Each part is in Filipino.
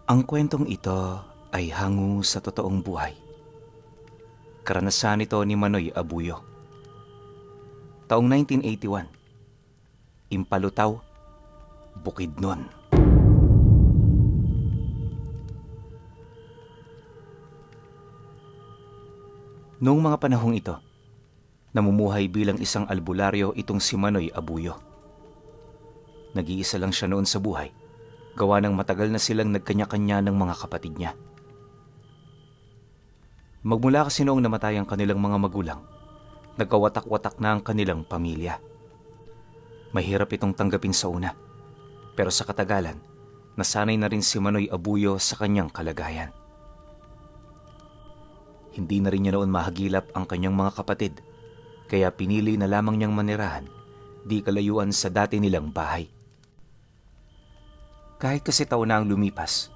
Ang kwentong ito ay hango sa totoong buhay. Karanasan ito ni Manoy Abuyo. Taong 1981, Impalutaw, Bukidnon. Noong mga panahong ito, namumuhay bilang isang albularyo itong si Manoy Abuyo. Nag-iisa lang siya noon sa buhay, gawa ng matagal na silang nagkanya-kanya ng mga kapatid niya. Magmula kasi noong namatay ang kanilang mga magulang, nagkawatak-watak na ang kanilang pamilya. Mahirap itong tanggapin sa una, pero sa katagalan, nasanay na rin si Manoy Abuyo sa kanyang kalagayan. Hindi na rin niya noon mahagilap ang kanyang mga kapatid, kaya pinili na lamang niyang manirahan di kalayuan sa dati nilang bahay. Kahit kasi taon na ang lumipas,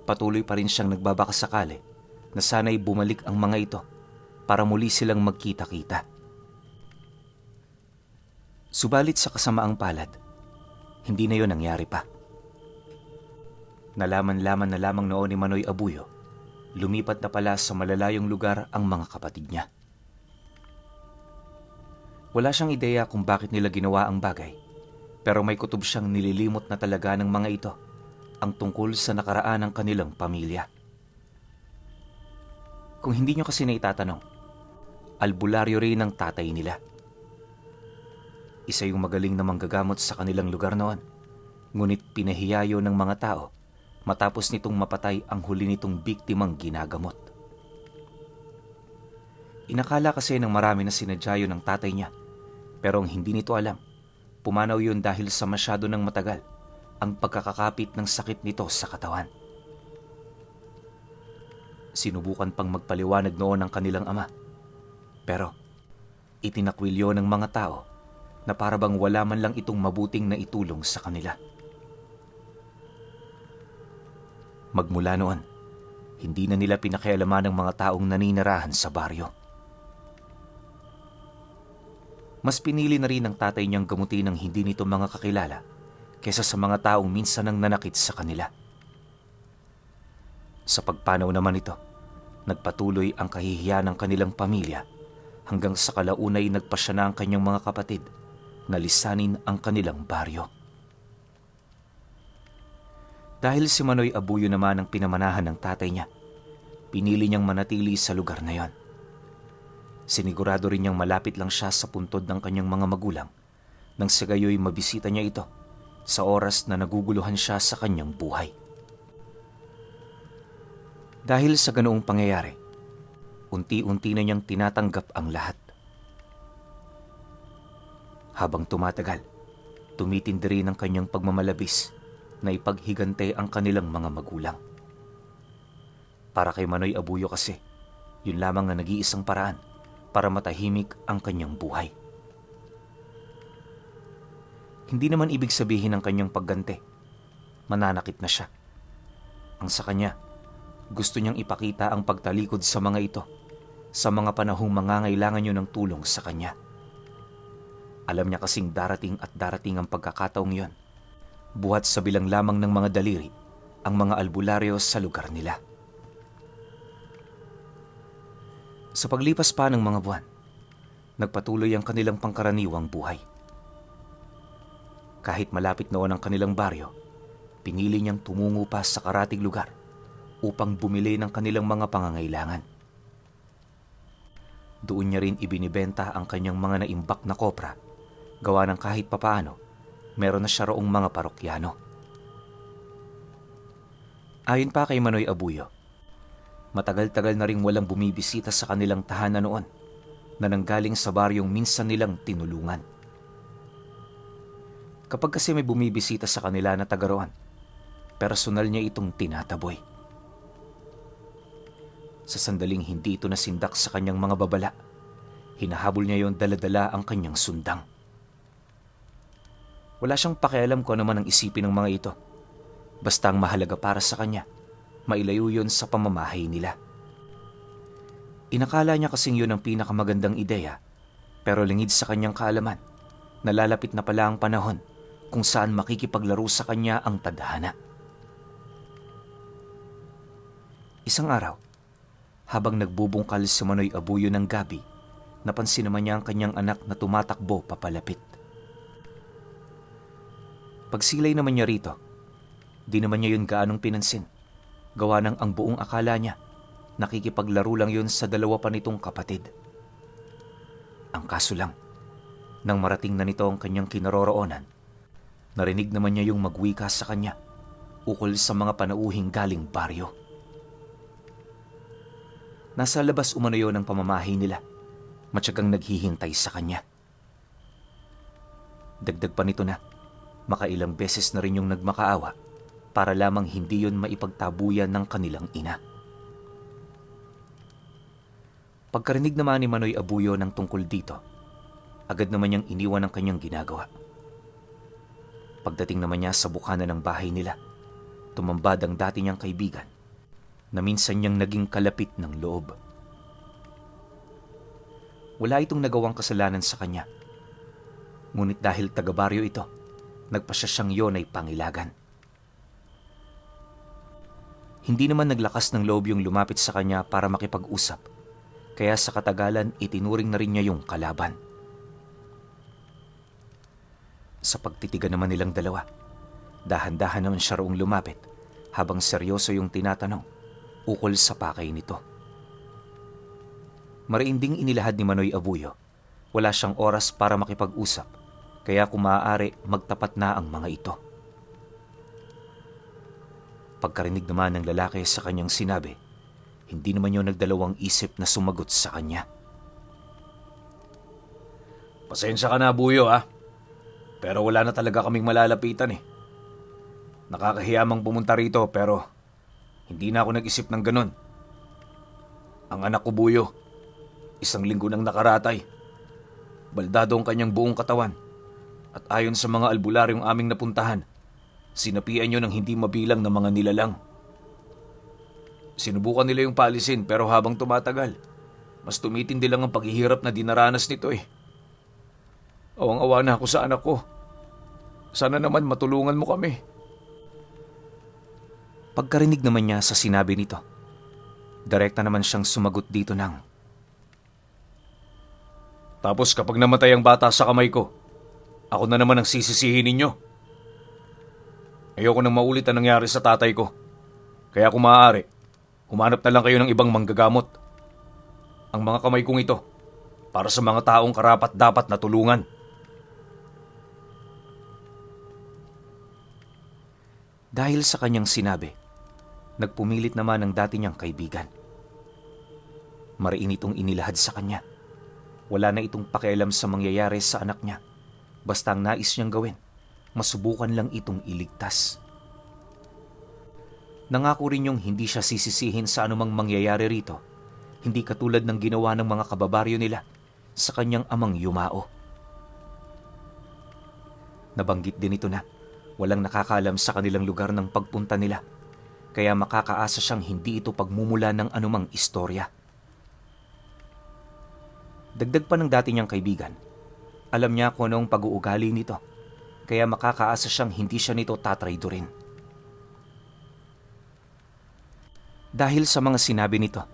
patuloy pa rin siyang nagbabakasakali na sana'y bumalik ang mga ito para muli silang magkita-kita. Subalit sa kasamaang palad, hindi na yon nangyari pa. Nalaman-laman na lamang noon ni Manoy Abuyo, lumipat na pala sa malalayong lugar ang mga kapatid niya. Wala siyang ideya kung bakit nila ginawa ang bagay, pero may kutob siyang nililimot na talaga ng mga ito ang tungkol sa nakaraan ng kanilang pamilya. Kung hindi nyo kasi naitatanong, albularyo rin ang tatay nila. Isa yung magaling na manggagamot sa kanilang lugar noon, ngunit pinahiyayo ng mga tao matapos nitong mapatay ang huli nitong biktimang ginagamot. Inakala kasi ng marami na sinadya ng tatay niya, pero ang hindi nito alam, pumanaw yun dahil sa masyado ng matagal ang pagkakakapit ng sakit nito sa katawan. Sinubukan pang magpaliwanag noon ang kanilang ama, pero itinakwilyo ng mga tao na parabang wala man lang itong mabuting na itulong sa kanila. Magmula noon, hindi na nila pinakialaman ng mga taong naninirahan sa baryo. Mas pinili na rin ng tatay niyang gamutin ang hindi nito mga kakilala kaysa sa mga taong minsan nang nanakit sa kanila. Sa pagpanaw naman ito, nagpatuloy ang kahihiyan ng kanilang pamilya hanggang sa kalaunay nagpasya na ang kanyang mga kapatid na lisanin ang kanilang baryo. Dahil si Manoy Abuyo naman ang pinamanahan ng tatay niya, pinili niyang manatili sa lugar na yon. Sinigurado rin niyang malapit lang siya sa puntod ng kanyang mga magulang nang sa gayoy mabisita niya ito sa oras na naguguluhan siya sa kanyang buhay. Dahil sa ganoong pangyayari, unti-unti na niyang tinatanggap ang lahat. Habang tumatagal, tumitindi rin ang kanyang pagmamalabis na ipaghigante ang kanilang mga magulang. Para kay Manoy Abuyo kasi, yun lamang na nag-iisang paraan para matahimik ang kanyang buhay. Hindi naman ibig sabihin ng kanyang paggante, mananakit na siya. Ang sa kanya, gusto niyang ipakita ang pagtalikod sa mga ito sa mga panahong mangangailangan niyo ng tulong sa kanya. Alam niya kasing darating at darating ang pagkakataong yon, buhat sa bilang lamang ng mga daliri ang mga albularyo sa lugar nila. Sa paglipas pa ng mga buwan, nagpatuloy ang kanilang pangkaraniwang buhay. Kahit malapit noon ang kanilang baryo, pinili niyang tumungo pa sa karatig lugar upang bumili ng kanilang mga pangangailangan. Doon niya rin ibinibenta ang kanyang mga naimbak na kopra, gawa ng kahit papaano, meron na siya roong mga parokyano. Ayon pa kay Manoy Abuyo, matagal-tagal na ring walang bumibisita sa kanilang tahanan noon na nanggaling sa baryong minsan nilang tinulungan. Kapag kasi may bumibisita sa kanila na taga roon, personal niya itong tinataboy. Sa sandaling hindi ito nasindak sa kanyang mga babala, hinahabol niya yon dala-dala ang kanyang sundang. Wala siyang pakialam kung ano man ang isipin ng mga ito. Basta ang mahalaga para sa kanya, mailayo yun sa pamamahay nila. Inakala niya kasing yun ang pinakamagandang ideya, pero lingid sa kanyang kaalaman, nalalapit na pala ang panahon kung saan makikipaglaro sa kanya ang tadhana. Isang araw, habang nagbubungkal si Manoy Abuyo ng gabi, napansin naman niya ang kanyang anak na tumatakbo papalapit. Pagsilay naman niya rito, di naman niya yun gaanong pinansin. Gawa ng ang buong akala niya, nakikipaglaro lang yun sa dalawa pa nitong kapatid. Ang kaso lang, nang marating na nito ang kanyang kinaroroonan, narinig naman niya yung magwika sa kanya ukol sa mga panauhing galing baryo. Nasa labas umano yun ang pamamahay nila, matyagang naghihintay sa kanya. Dagdag pa nito na, makailang beses na rin yung nagmakaawa para lamang hindi yun maipagtabuyan ng kanilang ina. Pagkarinig naman ni Manoy Abuyo ng tungkol dito, agad naman niyang iniwan ang kanyang ginagawa. Pagdating naman niya sa bukana ng bahay nila, tumambad ang dati niyang kaibigan na minsan niyang naging kalapit ng loob. Wala itong nagawang kasalanan sa kanya, ngunit dahil taga-baryo ito, nagpasya siyang yon ay pangilagan. Hindi naman naglakas ng loob yung lumapit sa kanya para makipag-usap, kaya sa katagalan itinuring na rin niya yung kalaban. Sa pagtitigan naman nilang dalawa, dahan-dahan naman siya roong lumapit habang seryoso yung tinatanong ukol sa pakay nito. Mariinding inilahad ni Manoy Abuyo, wala siyang oras para makipag-usap, kaya kung maaari magtapat na ang mga ito. Pagkarinig naman ng lalaki sa kanyang sinabi, hindi naman yun nagdalawang isip na sumagot sa kanya. Pasensya ka na, Buyo, ha? Pero wala na talaga kaming malalapitan eh. Nakakahiyamang pumunta rito pero hindi na ako nag-isip ng ganun. Ang anak ko, Buyo, 1 linggo nang nakaratay. Baldado ang kanyang buong katawan. At ayon sa mga albularyong aming napuntahan, sinapian yun ng hindi mabilang na mga nilalang. Sinubukan nila yung paalisin pero habang tumatagal, mas tumitindi lang ang paghihirap na dinaranas nito eh. Awang-awa na ako sa anak ko. Sana naman matulungan mo kami. Pagkarinig naman niya sa sinabi nito, direkta naman siyang sumagot dito ng, Tapos kapag namatay ang bata sa kamay ko, ako na naman ang sisisihin ninyo. Ayoko nang maulit ang nangyari sa tatay ko. Kaya kung maaari, humanap na lang kayo ng ibang manggagamot. Ang mga kamay kong ito, para sa mga taong karapat dapat na tulungan. Dahil sa kanyang sinabi, nagpumilit naman ang dati niyang kaibigan. Mariin itong inilahad sa kanya. Wala na itong pakialam sa mangyayari sa anak niya. Basta ang nais niyang gawin, masubukan lang itong iligtas. Nangako rin yung hindi siya sisisihin sa anumang mangyayari rito, hindi katulad ng ginawa ng mga kababaryo nila sa kanyang amang Yumao. Nabanggit din ito na walang nakakaalam sa kanilang lugar ng pagpunta nila, kaya makakaasa siyang hindi ito pagmumula ng anumang istorya. Dagdag pa ng dati niyang kaibigan, alam niya kung anong pag-uugali nito, kaya makakaasa siyang hindi siya nito tatraydorin. Dahil sa mga sinabi nito,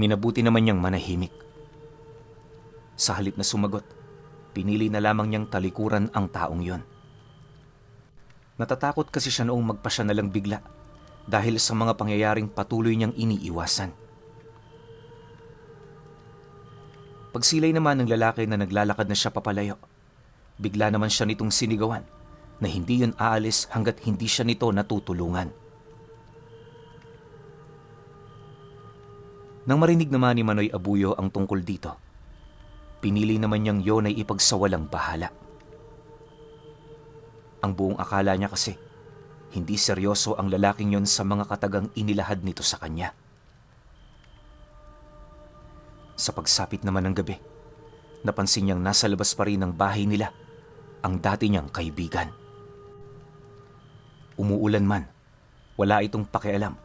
minabuti naman niyang manahimik. Sa halip na sumagot, pinili na lamang niyang talikuran ang taong yon. Natatakot kasi siya noong magpasya na lang bigla dahil sa mga pangyayaring patuloy niyang iniiwasan. Pagsilay naman ng lalaki na naglalakad na siya papalayo, bigla naman siya nitong sinigawan na hindi yun aalis hanggat hindi siya nito natutulungan. Nang marinig naman ni Manoy Abuyo ang tungkol dito, pinili naman niyang yon ay ipagsawalang bahala. Ang buong akala niya kasi, hindi seryoso ang lalaking yon sa mga katagang inilahad nito sa kanya. Sa pagsapit naman ng gabi, napansin niyang nasa labas pa rin ng bahay nila ang dati niyang kaibigan. Umuulan man, wala itong pakialam.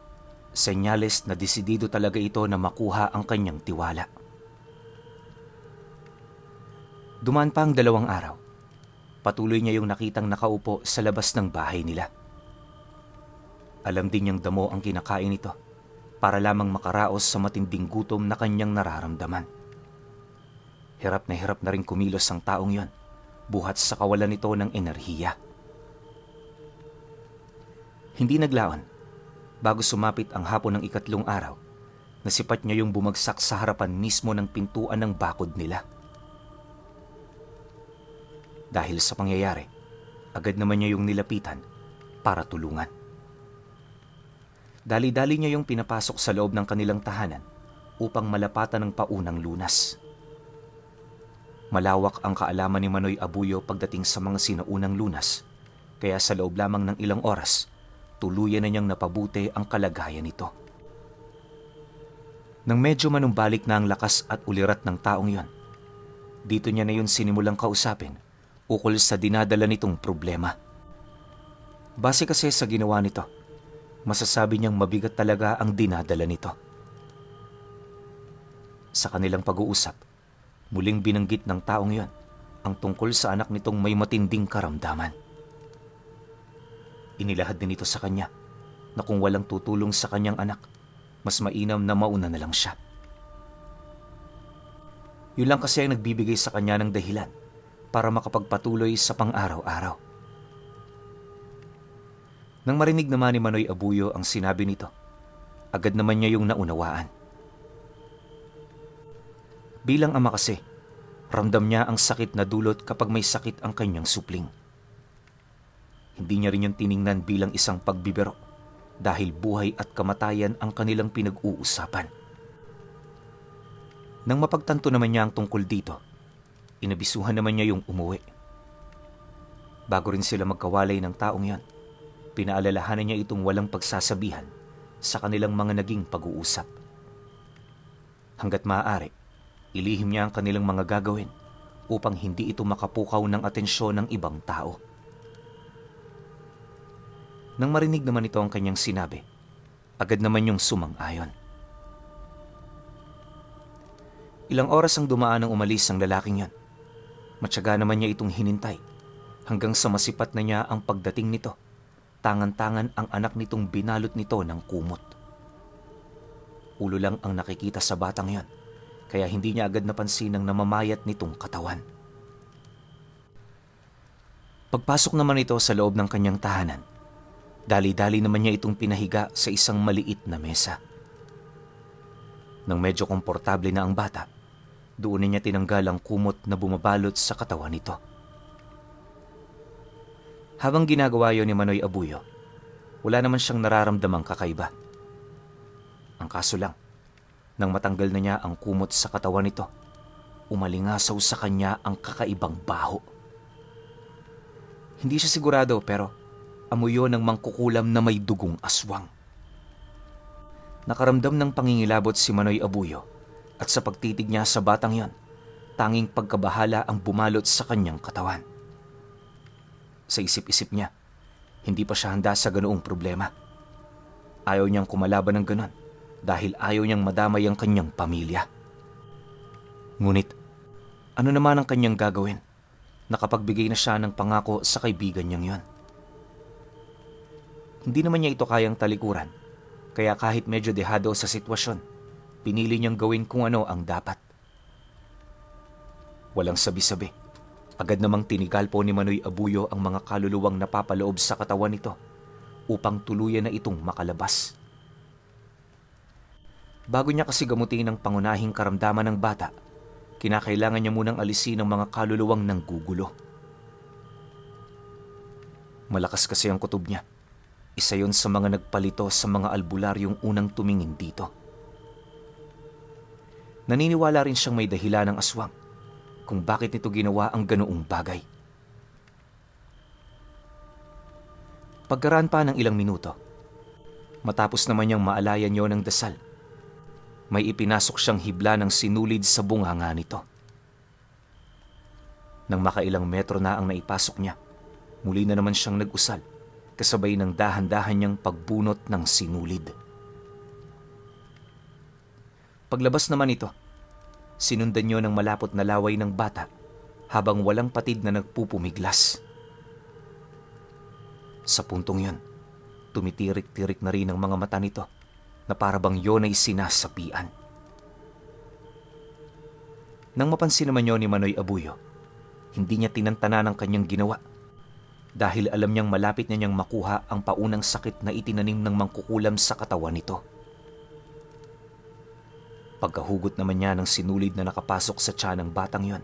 Senyales na desidido talaga ito na makuha ang kanyang tiwala. Dumaan pa ang 2 araw. Patuloy niya yung nakitang nakaupo sa labas ng bahay nila. Alam din niyang damo ang kinakain nito, para lamang makaraos sa matinding gutom na kanyang nararamdaman. Hirap na rin kumilos ang taong yon, buhat sa kawalan nito ng enerhiya. Hindi naglaon, bago sumapit ang hapon ng 3 araw, nasipat niya yung bumagsak sa harapan mismo ng pintuan ng bakod nila. Dahil sa pangyayari, agad naman niya yung nilapitan para tulungan. Dali-dali niya yung pinapasok sa loob ng kanilang tahanan upang malapatan ng paunang lunas. Malawak ang kaalaman ni Manoy Abuyo pagdating sa mga sinaunang lunas, kaya sa loob lamang ng ilang oras, tuluyan na niyang napabuti ang kalagayan nito. Nang medyo manumbalik na ang lakas at ulirat ng taong yon, dito niya na yun sinimulang kausapin ukol sa dinadala nitong problema. Base kasi sa ginawa nito, masasabi niyang mabigat talaga ang dinadala nito. Sa kanilang pag-uusap, muling binanggit ng taong yon ang tungkol sa anak nitong may matinding karamdaman. Inilahad din ito sa kanya na kung walang tutulong sa kanyang anak, mas mainam na mauna na lang siya. Yun lang kasi ang nagbibigay sa kanya ng dahilan para makapagpatuloy sa pang-araw-araw. Nang marinig naman ni Manoy Abuyo ang sinabi nito, agad naman niya yung naunawaan. Bilang ama kasi, ramdam niya ang sakit na dulot kapag may sakit ang kanyang supling. Hindi niya rin yung tiningnan bilang isang pagbibiro dahil buhay at kamatayan ang kanilang pinag-uusapan. Nang mapagtanto naman niya ang tungkol dito, inabisuhan naman niya yung umuwi. Bago rin sila magkawalay ng taong yan, pinaalalahanan niya itong walang pagsasabihan sa kanilang mga naging pag-uusap. Hanggat maaari, ilihim niya ang kanilang mga gagawin upang hindi ito makapukaw ng atensyon ng ibang tao. Nang marinig naman ito ang kanyang sinabi, agad naman yung sumang-ayon. Ilang oras ang dumaan nang umalis ang lalaking yan. Matyaga naman niya itong hinintay hanggang sa masipat na niya ang pagdating nito. Tangan-tangan ang anak nitong binalot nito ng kumot. Ulo lang ang nakikita sa batang yon, kaya hindi niya agad napansin ang namamayat nitong katawan. Pagpasok naman ito sa loob ng kanyang tahanan, dali-dali naman niya itong pinahiga sa isang maliit na mesa. Nang medyo komportable na ang bata, doon niya tinanggal ang kumot na bumabalot sa katawan nito. Habang ginagawa yon ni Manoy Abuyo, wala naman siyang nararamdamang kakaiba. Ang kaso lang, nang matanggal na niya ang kumot sa katawan nito, umalingasaw sa kanya ang kakaibang baho. Hindi siya sigurado pero amoy yon ng mangkukulam na may dugong aswang. Nakaramdam ng pangingilabot si Manoy Abuyo at sa pagtitig niya sa batang yon, tanging pagkabahala ang bumalot sa kanyang katawan. Sa isip-isip niya, hindi pa siya handa sa ganoong problema. Ayaw niyang kumalaban ng ganon dahil ayaw niyang madamay ang kanyang pamilya. Ngunit, ano naman ang kanyang gagawin? Nakapagbigay na siya ng pangako sa kaibigan niyang yon. Hindi naman niya ito kayang talikuran, kaya kahit medyo dehado sa sitwasyon, pinili niyang gawin kung ano ang dapat. Walang sabi-sabi, agad namang tinigal po ni Manoy Abuyo ang mga kaluluwang napapaloob sa katawan nito upang tuluyan na itong makalabas. Bago niya kasi gamutin ang pangunahing karamdaman ng bata, kinakailangan niya munang alisin ang mga kaluluwang nanggugulo. Malakas kasi ang kutob niya. Isa yon sa mga nagpalito sa mga albularyong unang tumingin dito. Naniniwala rin siyang may dahilan ng aswang kung bakit nito ginawa ang ganoong bagay. Pagkaraan pa ng ilang minuto, matapos naman niyang maalayan yon ng dasal, may ipinasok siyang hibla ng sinulid sa bunganga nito. Nang makailang metro na ang naipasok niya, muli na naman siyang nag-usal, kasabay ng dahan-dahan niyang pagbunot ng sinulid. Paglabas naman ito, sinundan niyo ng malapot na laway ng bata habang walang patid na nagpupumiglas. Sa puntong yon, tumitirik-tirik na rin ang mga mata nito na para bang yon ay sinasapian. Nang mapansin naman yon ni Manoy Abuyo, hindi niya tinantana ng kanyang ginawa dahil alam niyang malapit na niyang makuha ang paunang sakit na itinanim ng mangkukulam sa katawan nito. Pagkahugot naman niya ng sinulid na nakapasok sa tiyan ng batang yon,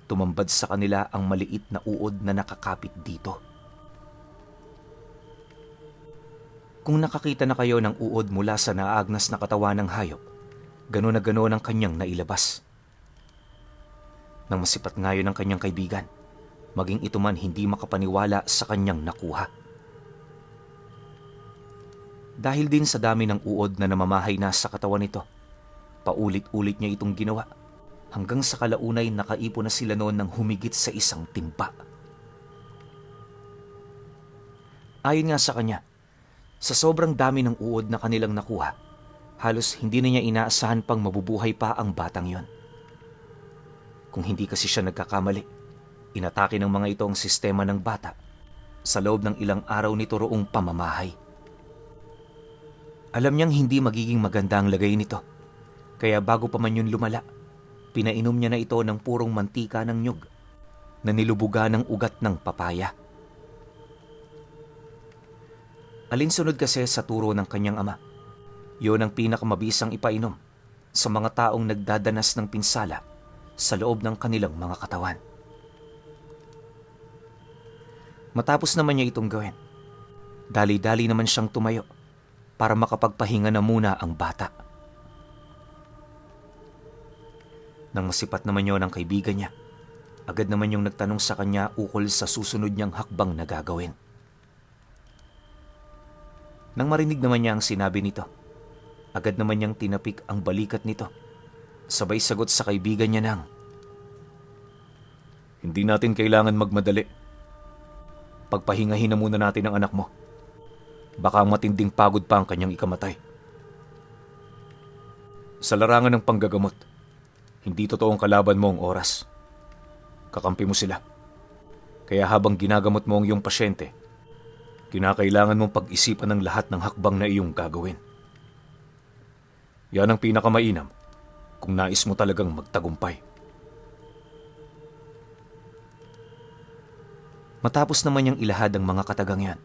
tumambad sa kanila ang maliit na uod na nakakapit dito. Kung nakakita na kayo ng uod mula sa naagnas na katawan ng hayop, gano'n na gano'n ang kanyang nailabas. Nang masipat ngayon ng kanyang kaibigan, maging ito man hindi makapaniwala sa kanyang nakuha. Dahil din sa dami ng uod na namamahay na sa katawan nito, paulit-ulit niya itong ginawa hanggang sa kalaunay nakaipon na sila noon ng humigit sa isang timba. Ayon nga sa kanya, sa sobrang dami ng uod na kanilang nakuha, halos hindi na niya inaasahan pang mabubuhay pa ang batang yon. Kung hindi kasi siya nagkakamali, inatake ng mga ito ang sistema ng bata sa loob ng ilang araw nito roong pamamahay. Alam niyang hindi magiging maganda ang lagay nito, kaya bago pa man yun lumala, pinainom niya na ito ng purong mantika ng nyug na nilubuga ng ugat ng papaya. Alinsunod kasi sa turo ng kanyang ama, yon ang pinakamabisang ipainom sa mga taong nagdadanas ng pinsala sa loob ng kanilang mga katawan. Matapos naman niya itong gawin, dali-dali naman siyang tumayo para makapagpahinga na muna ang bata. Nang masipat naman yon ang kaibigan niya, agad naman yung nagtanong sa kanya ukol sa susunod niyang hakbang na gagawin. Nang marinig naman niya ang sinabi nito, agad naman niyang tinapik ang balikat nito. Sabay sagot sa kaibigan niya ng, Hindi natin kailangan magmadali. Pagpahingahin na muna natin ang anak mo. Baka matinding pagod pa ang kanyang ikamatay. Sa larangan ng panggagamot, hindi totoong kalaban mo ang oras. Kakampi mo sila. Kaya habang ginagamot mo ang iyong pasyente, kinakailangan mong pag-isipan ng lahat ng hakbang na iyong gagawin. Yan ang pinakamainam kung nais mo talagang magtagumpay. Matapos naman niyang ilahad ang mga katagang yan,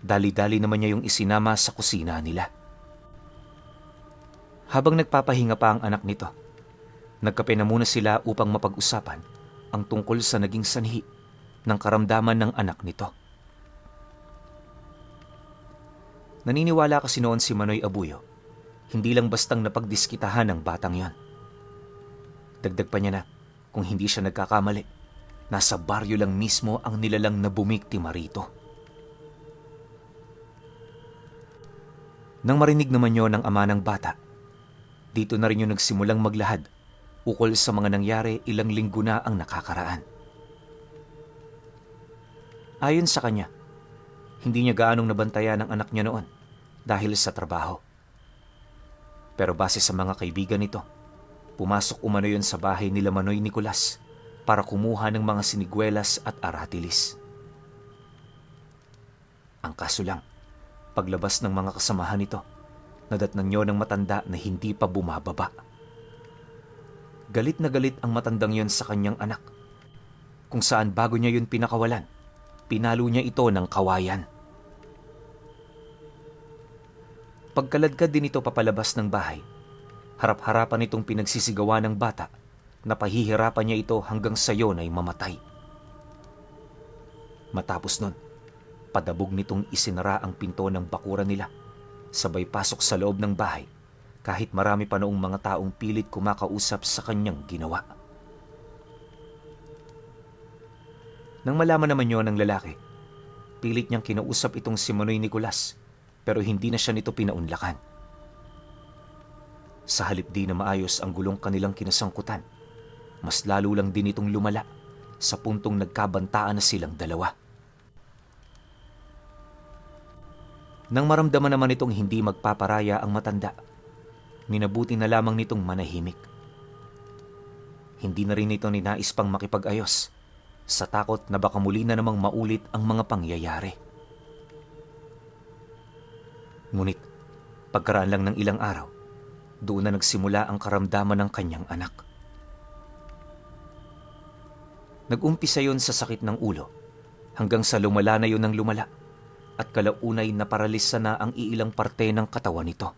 dali-dali naman niya yung isinama sa kusina nila. Habang nagpapahinga pa ang anak nito, nagkape na muna sila upang mapag-usapan ang tungkol sa naging sanhi ng karamdaman ng anak nito. Naniniwala kasi noon si Manoy Abuyo, hindi lang bastang napagdiskitahan ng batang yon. Dagdag pa niya na, kung hindi siya nagkakamali, nasa baryo lang mismo ang nilalang na bumiktima rito. Nang marinig naman yon ng ama ng bata, dito na rin yung nagsimulang maglahad ukol sa mga nangyari ilang linggo na ang nakakaraan. Ayon sa kanya, hindi niya gaanong nabantayan ang anak niya noon dahil sa trabaho. Pero base sa mga kaibigan nito, pumasok umano yon sa bahay nila Manoy Nicolas para kumuha ng mga siniguelas at aratilis. Ang kaso lang, paglabas ng mga kasamahan nito, nadatnan niyo ng matanda na hindi pa bumababa. Galit na galit ang matandang yon sa kanyang anak, kung saan bago niya yun pinakawalan, pinalo niya ito ng kawayan. Pagkaladkad din ito papalabas ng bahay, harap-harapan itong pinagsisigawa ng bata na pahihirapan niya ito hanggang sa yon ay mamatay. Matapos nun, padabog nitong isinara ang pinto ng bakuran nila, sabay pasok sa loob ng bahay kahit marami pa noong mga taong pilit kumakausap sa kanyang ginawa. Nang malaman naman yon ng lalaki, pilit niyang kinausap itong si Manoy Nicolas pero hindi na siya nito pinaunlakan. Sa halip di na maayos ang gulong kanilang kinasangkutan, mas lalo lang din itong lumala sa puntong nagkabantaan na silang dalawa. Nang maramdaman naman itong hindi magpaparaya ang matanda, minabuti na lamang nitong manahimik. Hindi na rin ito ninais pang makipag-ayos sa takot na baka muli na namang maulit ang mga pangyayari. Ngunit Pagkaraan lang ng ilang araw, doon na nagsimula ang karamdaman ng kanyang anak. Nag-umpisa yon sa sakit ng ulo hanggang sa lumala na yon ng lumala at kalaunay na paralisa na ang iilang parte ng katawan nito.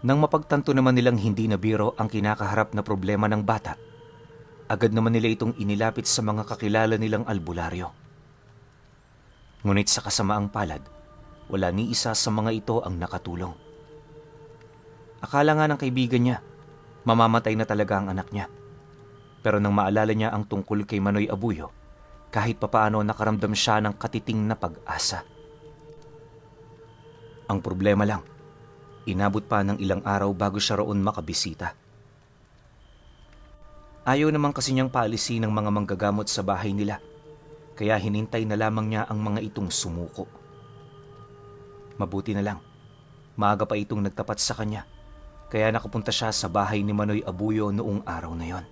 Nang mapagtanto naman nilang hindi na biro ang kinakaharap na problema ng bata, agad naman nila itong inilapit sa mga kakilala nilang albularyo. Ngunit sa kasamaang palad, wala ni isa sa mga ito ang nakatulong. Akala nga ng kaibigan niya, mamamatay na talaga ang anak niya. Pero nang maalala niya ang tungkol kay Manoy Abuyo, kahit papaano nakaramdam siya ng katiting na pag-asa. Ang problema lang, inabot pa ng ilang araw bago siya roon makabisita. Ayaw naman kasi niyang paalisin ng mga manggagamot sa bahay nila, kaya hinintay na lamang niya ang mga itong sumuko. Mabuti na lang, maaga pa itong nagtapat sa kanya, kaya nakapunta siya sa bahay ni Manoy Abuyo noong araw na yon.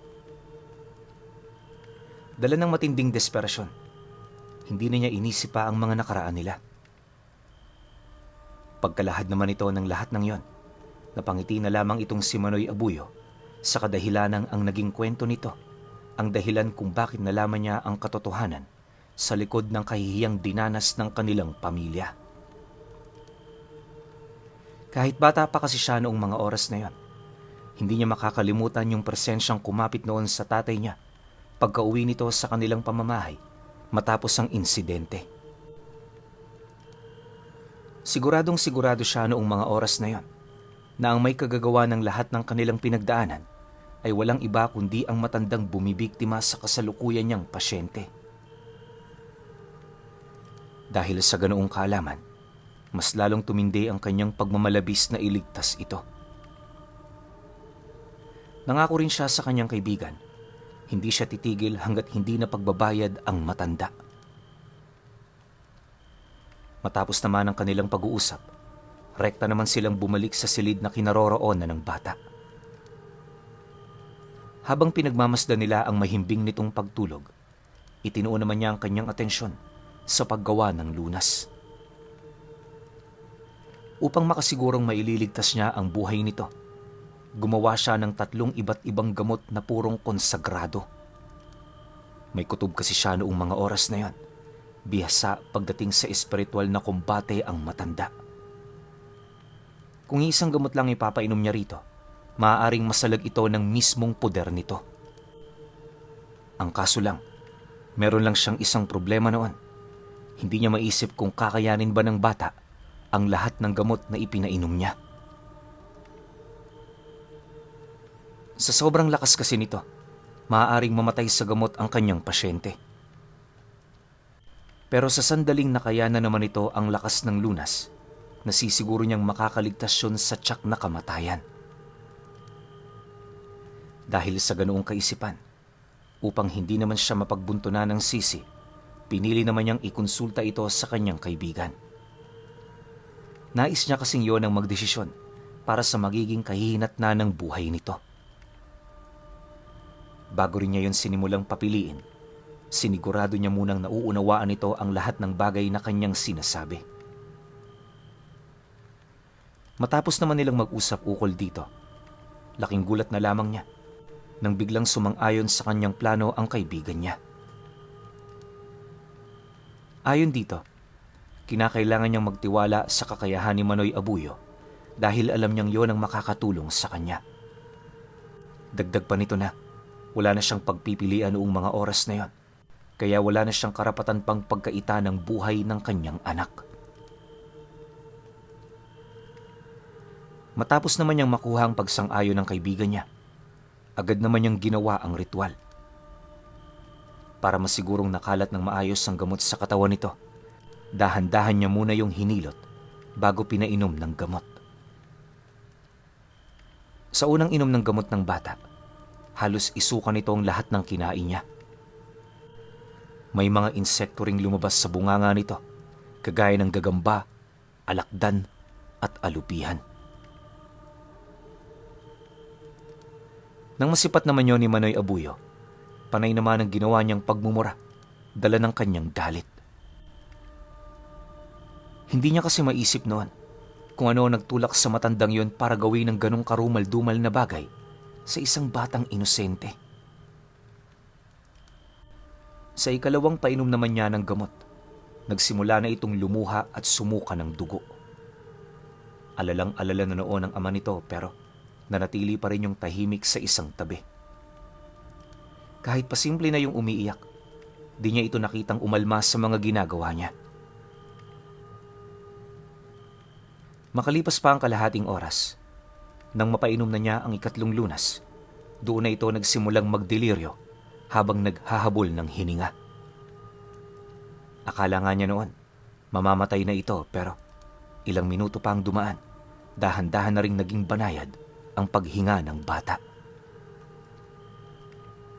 Dala ng matinding desperasyon, hindi na niya inisip pa ang mga nakaraan nila. Pagkalahad naman ito ng lahat ng yon, napangiti na lamang itong si Manoy Abuyo sa kadahilanang ang naging kwento nito, ang dahilan kung bakit nalaman niya ang katotohanan sa likod ng kahihiyang dinanas ng kanilang pamilya. Kahit bata pa kasi siya noong mga oras na yon, hindi niya makakalimutan yung presensyang kumapit noon sa tatay niya pagka-uwi nito sa kanilang pamamahay matapos ang insidente. Siguradong sigurado siya noong mga oras na yon na ang may kagagawa ng lahat ng kanilang pinagdaanan ay walang iba kundi ang matandang bumibiktima sa kasalukuyan niyang pasyente. Dahil sa ganoong kaalaman, mas lalong tumindi ang kanyang pagmamalabis na iligtas ito. Nangako rin siya sa kanyang kaibigan, hindi siya titigil hanggat hindi na pagbabayad ang matanda. Matapos naman ang kanilang pag-uusap, rekta naman silang bumalik sa silid na kinaroroonan ng bata. Habang pinagmamasdan nila ang mahimbing nitong pagtulog, itinuon naman niya ang kanyang atensyon sa paggawa ng lunas. Upang makasigurong maililigtas niya ang buhay nito, gumawa siya ng 3 iba't ibang gamot na purong konsagrado. May kutob kasi siya noong mga oras na yon, bihasa pagdating sa espiritual na kumbate ang matanda. Kung isang gamot lang ipapainom niya rito, maaaring masalag ito ng mismong poder nito. Ang kaso lang, meron lang siyang isang problema noon. Hindi niya maisip kung kakayanin ba ng bata ang lahat ng gamot na ipinainom niya. Sa sobrang lakas kasi nito, maaaring mamatay sa gamot ang kanyang pasyente. Pero sa sandaling nakayanan naman ito ang lakas ng lunas, nasisiguro niyang makakaligtas yun sa tiyak na kamatayan. Dahil sa ganoong kaisipan, upang hindi naman siya mapagbuntunan ng sisi, pinili naman niyang ikonsulta ito sa kanyang kaibigan. Nais niya kasing yon ang magdesisyon para sa magiging kahihinatnan ng buhay nito. Bago rin niya yon sinimulang papiliin, sinigurado niya munang nauunawaan nito ang lahat ng bagay na kanyang sinasabi. Matapos naman nilang mag-usap ukol dito, laking gulat na lamang niya nang biglang sumang-ayon sa kanyang plano ang kaibigan niya. Ayon dito, kinakailangan niyang magtiwala sa kakayahan ni Manoy Abuyo dahil alam niyang yon ang makakatulong sa kanya. Dagdag pa nito na, wala na siyang pagpipilian noong mga oras na yon, kaya wala na siyang karapatan pang pagkaita ng buhay ng kanyang anak. Matapos naman niyang makuha ang pagsang-ayon ng kaibigan niya, agad naman niyang ginawa ang ritual. Para masigurong nakalat ng maayos ang gamot sa katawan nito, dahan-dahan niya muna yung hinilot bago pinainom ng gamot. Sa unang inom ng gamot ng bata, halos isuka nito ang lahat ng kinain niya. May mga insekto ring lumabas sa bunganga nito, kagaya ng gagamba, alakdan at alupihan. Nang masipat naman yon ni Manoy Abuyo, panay naman ang ginawa niyang pagmumura, dala ng kanyang galit. Hindi niya kasi maisip noon kung ano ang nagtulak sa matandang yon para gawin ng ganong karumal-dumal na bagay sa isang batang inosente. Sa ikalawang painom naman niya ng gamot, nagsimula na itong lumuha at sumuka ng dugo. Alalang-alala na noon ang ama nito pero nanatili pa rin yung tahimik sa isang tabi. Kahit pasimple na yung umiiyak, di niya ito nakitang umalma sa mga ginagawa niya. Makalipas pa ang kalahating oras, nang mapainom na niya ang ikatlong lunas, doon na ito nagsimulang magdeliryo habang naghahabol ng hininga. Akala nga niya noon, mamamatay na ito pero ilang minuto pa ang dumaan, dahan-dahan na ring naging banayad ang paghinga ng bata.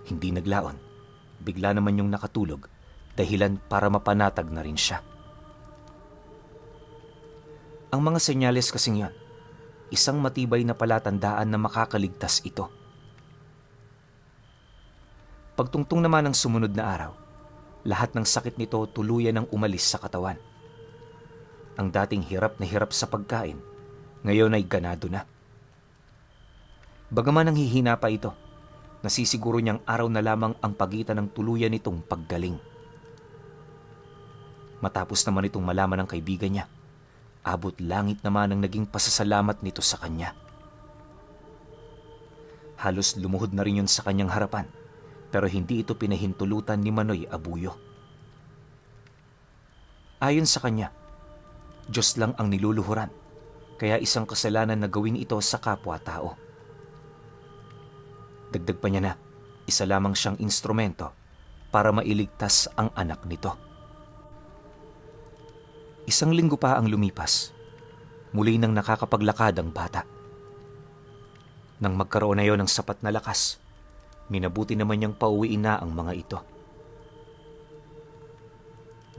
Hindi naglaon, bigla naman yung nakatulog, dahilan para mapanatag na rin siya. Ang mga senyales kasing yan, isang matibay na palatandaan na makakaligtas ito. Pagtungtong naman ng sumunod na araw, lahat ng sakit nito tuluyan ng umalis sa katawan. Ang dating hirap na hirap sa pagkain, ngayon ay ganado na. Bagaman nanghihina pa ito, nasisiguro niyang araw na lamang ang pagitan ng tuluyan nitong paggaling. Matapos naman itong malaman ng kaibigan niya, abot langit naman ang naging pasasalamat nito sa kanya. Halos lumuhod na rin yun sa kanyang harapan, pero hindi ito pinahintulutan ni Manoy Abuyo. Ayon sa kanya, Diyos lang ang niluluhuran, kaya isang kasalanan na gawin ito sa kapwa-tao. Dagdag pa niya na, isa lamang siyang instrumento para mailigtas ang anak nito. Isang linggo pa ang lumipas, muli nang nakakapaglakad ang bata. Nang magkaroon na yon ng sapat na lakas, minabuti naman niyang pauwiin na ang mga ito.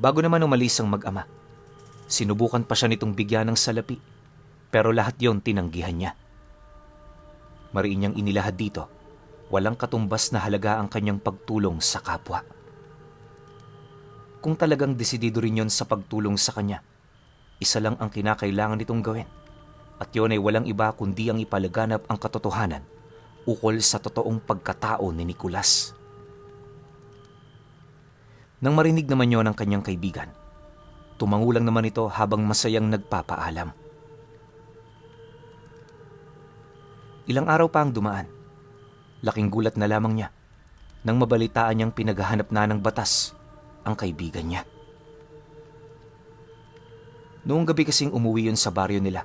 Bago naman umalis ang mag-ama, sinubukan pa siya nitong bigyan ng salapi, pero lahat yon tinanggihan niya. Mariin niyang inilahad dito, walang katumbas na halaga ang kanyang pagtulong sa kapwa. Kung talagang desidido rin yon sa pagtulong sa kanya, isa lang ang kinakailangan nitong gawin, at yon ay walang iba kundi ang ipalaganap ang katotohanan ukol sa totoong pagkatao ni Nicolas. Nang marinig naman yon ng kanyang kaibigan, tumangulang naman ito habang masayang nagpapaalam. Ilang araw pa ang dumaan, laking gulat na lamang niya nang mabalitaan niyang pinaghahanap na ng batas ang kaibigan niya. Noong gabi kasing umuwi yun sa baryo nila,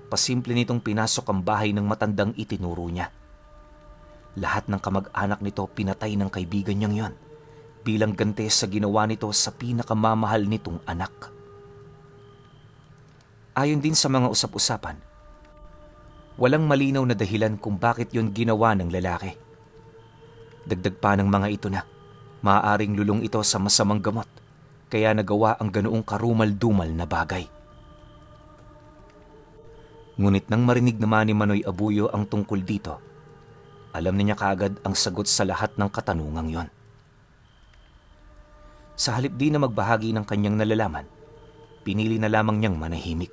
pasimple nitong pinasok ang bahay ng matandang itinuro niya. Lahat ng kamag-anak nito pinatay ng kaibigan niyang yon bilang ganti sa ginawa nito sa pinakamamahal nitong anak. Ayon din sa mga usap-usapan, walang malinaw na dahilan kung bakit yon ginawa ng lalaki. Dagdag pa ng mga ito na maaaring lulong ito sa masamang gamot, kaya nagawa ang ganoong karumal-dumal na bagay. Ngunit nang marinig naman ni Manoy Abuyo ang tungkol dito, alam niya kaagad ang sagot sa lahat ng katanungang yon. Sa halip di na magbahagi ng kanyang nalalaman, pinili na lamang niyang manahimik.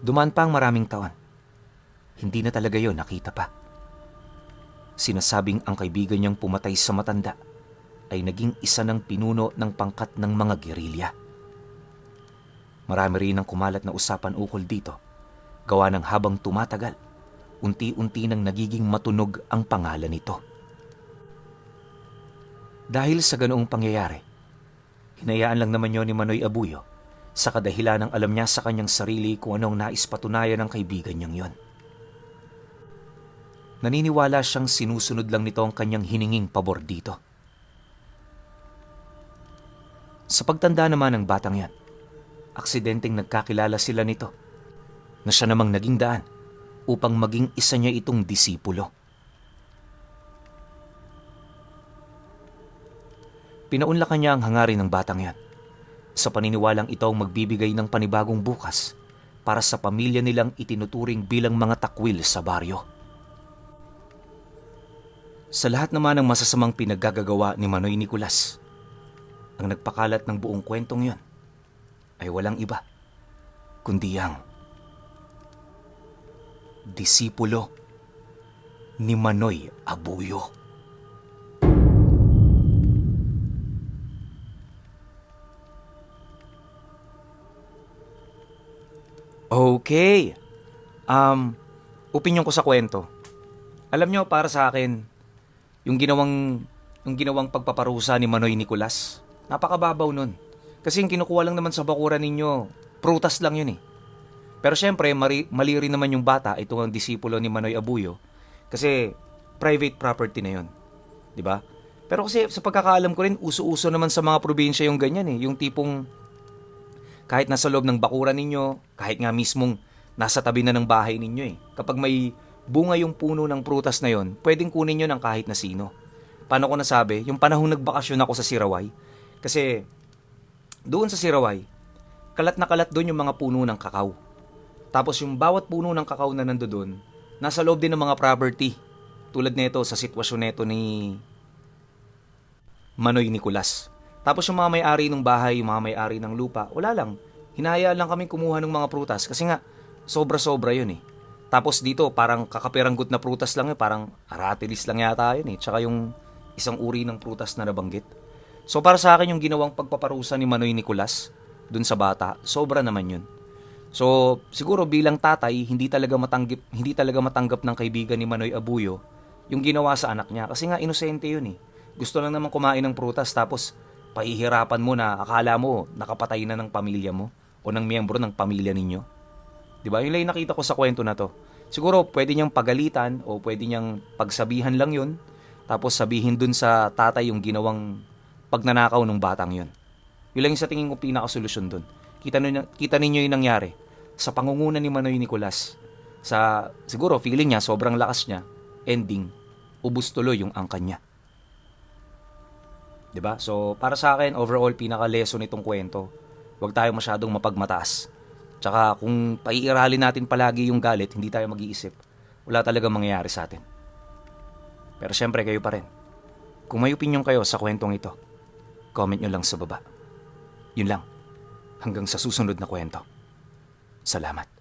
Dumaan pa ang maraming taon. Hindi na talaga yon nakita pa. Sinasabing ang kaibigan niyang pumatay sa matanda ay naging isa ng pinuno ng pangkat ng mga gerilya. Marami rin ang kumalat na usapan ukol dito, gawa ng habang tumatagal, unti-unti nang nagiging matunog ang pangalan nito. Dahil sa ganoong pangyayari, hinayaan lang naman yon ni Manoy Abuyo sa kadahilan ng alam niya sa kanyang sarili kung anong nais patunayan ng kaibigan niyang yon. Naniniwala siyang sinusunod lang nito ang kanyang hininging pabor dito. Sa pagtanda naman ng batang yan, aksidenteng nagkakilala sila nito na siya namang naging daan upang maging isa niya itong disipulo. Pinaunlakan niya ang hangarin ng batang yan sa paniniwalang ito ang magbibigay ng panibagong bukas para sa pamilya nilang itinuturing bilang mga takwil sa baryo. Sa lahat naman ng masasamang pinaggagawa ni Manoy Nicolas, ang nagpakalat ng buong kwentong yon ay walang iba kundi ang disipulo ni Manoy Abuyo. Okay. Opinyon ko sa kwento. Alam nyo, para sa akin, yung ginawang pagpaparusa ni Manoy Nicolas, napakababaw nun. Kasi yung kinukuha lang naman sa bakuran ninyo, prutas lang yun eh. Pero syempre, mali rin naman yung bata, ito ang disipulo ni Manoy Abuyo, kasi private property na yun. 'Di ba? Pero kasi sa pagkakaalam ko rin, uso-uso naman sa mga probinsya yung ganyan eh. Yung tipong kahit nasa loob ng bakuran ninyo, kahit nga mismong nasa tabi na ng bahay ninyo eh. Kapag may bunga yung puno ng prutas na yon, pwedeng kunin nyo ng kahit na sino. Paano ko nasabi? Yung panahong nagbakasyon ako sa Siraway, kasi doon sa Siraway, kalat na kalat doon yung mga puno ng kakao. Tapos yung bawat puno ng kakao na nandoon, nasa loob din ng mga property. Tulad nito sa sitwasyon nito ni Manoy Nicolas. Tapos yung mga may-ari ng bahay, yung mga may-ari ng lupa, wala lang. Hinahayaan lang kami kumuha ng mga prutas kasi nga sobra-sobra yun eh. Tapos dito parang kakapiranggot na prutas lang yun, parang aratilis lang yata yun eh. Tsaka yung isang uri ng prutas na nabanggit. So para sa akin yung ginawang pagpaparusa ni Manoy Nicolas dun sa bata, sobra naman yun. So siguro bilang tatay, hindi talaga matanggap ng kaibigan ni Manoy Abuyo yung ginawa sa anak niya kasi nga inosente yun eh. Gusto lang naman kumain ng prutas tapos pahihirapan mo na akala mo nakapatay na ng pamilya mo o ng miyembro ng pamilya ninyo. 'Di ba? Yun lang yung nakita ko sa kwento na to. Siguro pwede niyang pagalitan o pwede niyang pagsabihan lang yun tapos sabihin dun sa tatay yung ginawang pagnanakaw ng batang yun. Yun lang yung sa tingin ko pinakasolusyon dun. Kita ninyo yung nangyari sa pangunguna ni Manoy Nicolas. Siguro feeling niya sobrang lakas niya, ending ubus tuloy yung angkan niya. 'Di ba? So para sa akin overall pinaka-lesson nitong kwento, huwag tayo masyadong mapagmataas. Tsaka kung paiiralin natin palagi yung galit, hindi tayo mag-iisip, wala talagang mangyayari sa atin. Pero syempre kayo pa rin. Kung may opinion kayo sa kwentong ito, comment nyo lang sa baba. Yun lang. Hanggang sa susunod na kwento. Salamat.